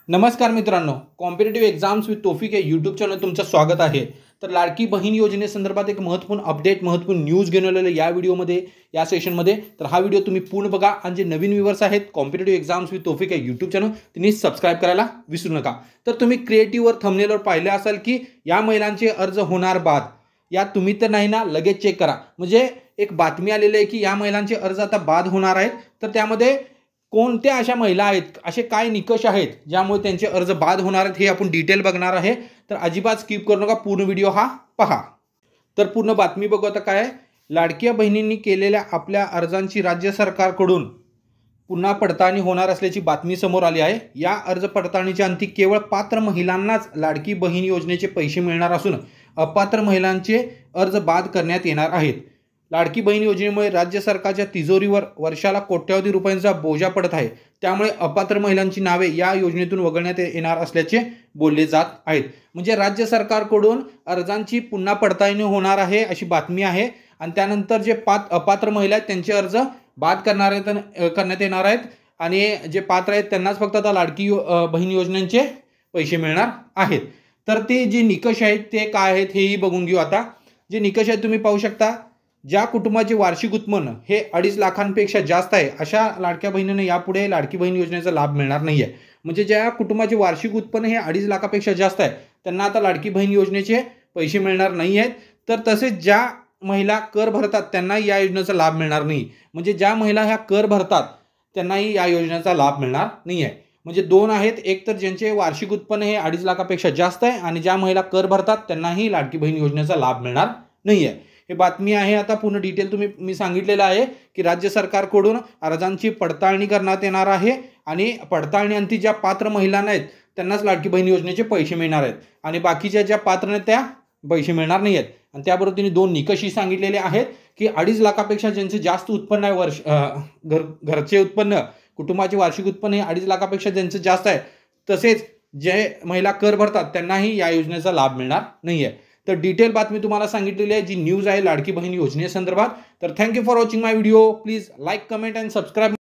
नमस्कार मित्रांनो, competitive exams with Taufiq या यूट्यूब चॅनल तुमचं स्वागत आहे. तर लाडकी बहीण योजनेसंदर्भात एक महत्त्वपूर्ण अपडेट, महत्त्वपूर्ण न्यूज घेऊन आलेलं या व्हिडिओमध्ये, या सेशनमध्ये. तर हा व्हिडिओ तुम्ही पूर्ण बघा आणि जे नवीन व्ह्यूअर्स आहेत कॉम्पिटिटिव्ह एक्झाम्स विथ तौफिक या यूट्यूब चॅनल त्यांनी सबस्क्राईब करायला विसरू नका. तर तुम्ही क्रिएटिव्हवर थंबनेलवर पाहिले असाल की या महिलांचे अर्ज होणार बाद. या तुम्ही तर नाही ना, लगेच चेक करा. म्हणजे एक बातमी आलेली आहे की या महिलांचे अर्ज आता बाद होणार आहेत. तर त्यामध्ये कोणत्या अशा महिला आहेत, असे काय निकष आहेत ज्यामुळे त्यांचे अर्ज बाद होणार आहेत, हे आपण डिटेल बघणार आहे. तर अजिबात स्किप करू नका, पूर्ण व्हिडिओ हा पहा. तर पूर्ण बातमी बघू आता काय आहे. लाडक्या बहिणींनी केलेल्या आपल्या अर्जांची राज्य सरकारकडून पुन्हा पडताळणी होणार असल्याची बातमी समोर आली आहे. या अर्ज पडताळणीच्या अंती केवळ पात्र महिलांनाच लाडकी बहीण योजनेचे पैसे मिळणार असून अपात्र महिलांचे अर्ज बाद करण्यात येणार आहेत. लाडकी बहीण योजनेमुळे राज्य सरकारच्या तिजोरीवर वर्षाला कोट्यवधी रुपयांचा बोजा पडत आहे. त्यामुळे अपात्र महिलांची नावे या योजनेतून वगळण्यात येणार असल्याचे बोलले जात आहेत. म्हणजे राज्य सरकारकडून अर्जांची पुन्हा पडताळणी होणार आहे अशी बातमी आहे. आणि त्यानंतर जे अपात्र महिला आहेत त्यांचे अर्ज बाद करण्यात येणार आहेत आणि जे पात्र आहेत त्यांनाच फक्त आता लाडकी बहीण योजनेचे पैसे मिळणार आहेत. तर ते जे निकष आहेत ते काय आहेत हेही बघून घेऊ. आता जे निकष आहेत तुम्ही पाहू शकता. ज्या कुटुंबाचे वार्षिक उत्पन्न हे 2.5 लाखांपेक्षा जास्त आहे अशा लाडक्या बहिणींना यापुढे लाडकी बहीण योजनेचा लाभ मिळणार नाही आहे. म्हणजे ज्या कुटुंबाचे वार्षिक उत्पन्न हे 2.5 लाखापेक्षा जास्त आहे त्यांना आता लाडकी बहीण योजनेचे पैसे मिळणार नाही आहेत. तर तसेच ज्या महिला कर भरतात त्यांनाही या योजनेचा लाभ मिळणार नाही. म्हणजे ज्या महिला ह्या कर भरतात त्यांनाही या योजनेचा लाभ मिळणार नाही आहे. म्हणजे दोन आहेत, एक तर ज्यांचे वार्षिक उत्पन्न हे 2.5 लाखापेक्षा जास्त आहे आणि ज्या महिला कर भरतात त्यांनाही लाडकी बहीण योजनेचा लाभ मिळणार नाही आहे. हे बातमी आहे. आता पूर्ण डिटेल मी सांगितलेलं आहे की राज्य सरकारकडून अर्जांची पडताळणी करण्यात येणार आहे आणि पडताळणी अंती ज्या पात्र महिलांना आहेत त्यांनाच लाडकी बहीण योजनेचे पैसे मिळणार आहेत आणि बाकीच्या ज्या पात्र आहेत त्या पैसे मिळणार नाही आहेत. आणि त्याबरोबर त्यांनी दोन निकषही सांगितलेले आहेत की 2.5 लाखापेक्षा ज्यांचे जास्त उत्पन्न आहे, घरचे उत्पन्न, कुटुंबाचे वार्षिक उत्पन्न हे 2.5 लाखापेक्षा ज्यांचं जास्त आहे, तसेच जे महिला कर भरतात त्यांनाही या योजनेचा लाभ मिळणार नाही आहे. तर डिटेल बातमी तुम्हाला सांगितलेली आहे, जी न्यूज आहे लाडकी बहीण योजनेसंदर्भात. तर thank you for watching my video. Please like, comment and subscribe.